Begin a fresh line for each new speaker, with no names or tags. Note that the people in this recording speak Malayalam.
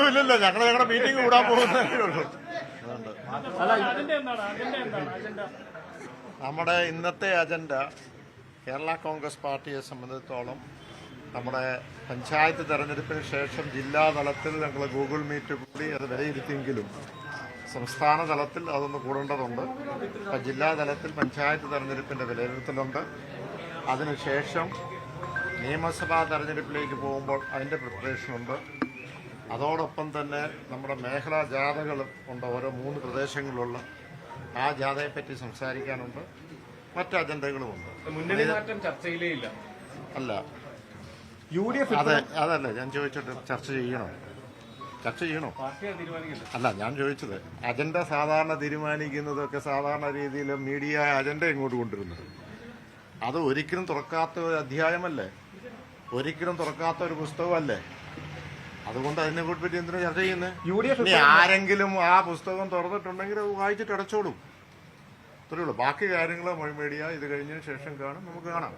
ഒന്നുമില്ലല്ലോ, ഞങ്ങളുടെ മീറ്റിംഗ് കൂടാൻ പോകുന്നതേ ഉള്ളൂ. നമ്മുടെ ഇന്നത്തെ അജണ്ട കേരള കോൺഗ്രസ് പാർട്ടിയെ സംബന്ധിച്ചിടത്തോളം നമ്മുടെ പഞ്ചായത്ത് തെരഞ്ഞെടുപ്പിന് ശേഷം ജില്ലാതലത്തിൽ ഞങ്ങൾ ഗൂഗിൾ മീറ്റ് കൂടി അത് വിലയിരുത്തിയെങ്കിലും സംസ്ഥാന തലത്തിൽ അതൊന്ന് കൂടേണ്ടതുണ്ട്. അപ്പം ജില്ലാതലത്തിൽ പഞ്ചായത്ത് തെരഞ്ഞെടുപ്പിൻ്റെ വിലയിരുത്തലുണ്ട്. അതിനുശേഷം നിയമസഭാ തെരഞ്ഞെടുപ്പിലേക്ക് പോകുമ്പോൾ അതിൻ്റെ പ്രിപ്പറേഷനുണ്ട്. അതോടൊപ്പം തന്നെ നമ്മുടെ മേഖലാ ജാഥകൾ ഉണ്ട്, ഓരോ 3 പ്രദേശങ്ങളിലുള്ള ആ ജാഥയെപ്പറ്റി സംസാരിക്കാനുണ്ട്. മറ്റ് അജണ്ടകളുമുണ്ട്.
മുന്നണി മാറ്റം ചർച്ചയിലേ ഇല്ല.
അല്ല,
UDF
അതല്ല ഞാൻ ചോദിച്ചിട്ട് ചർച്ച ചെയ്യണോ? അല്ല, ഞാൻ ചോദിച്ചത് അജണ്ട സാധാരണ തീരുമാനിക്കുന്നതൊക്കെ സാധാരണ രീതിയിൽ മീഡിയ അജണ്ട ഇങ്ങോട്ട് കൊണ്ടുവരുന്നത്. അത് ഒരിക്കലും തുറക്കാത്ത ഒരു അധ്യായമല്ലേ, ഒരിക്കലും തുറക്കാത്ത ഒരു പുസ്തകമല്ലേ. അതുകൊണ്ട് അതിനെ പറ്റി എന്തിനാ ചർച്ച ചെയ്യുന്നത്? ഇനി ആരെങ്കിലും ആ പുസ്തകം തുറന്നിട്ടുണ്ടെങ്കിൽ അത് വായിച്ചിട്ട് അടച്ചോളും, അത്രയേ ഉള്ളൂ. ബാക്കി കാര്യങ്ങൾ മീഡിയ ഇത് കഴിഞ്ഞതിന് ശേഷം കാണും, നമുക്ക് കാണാം.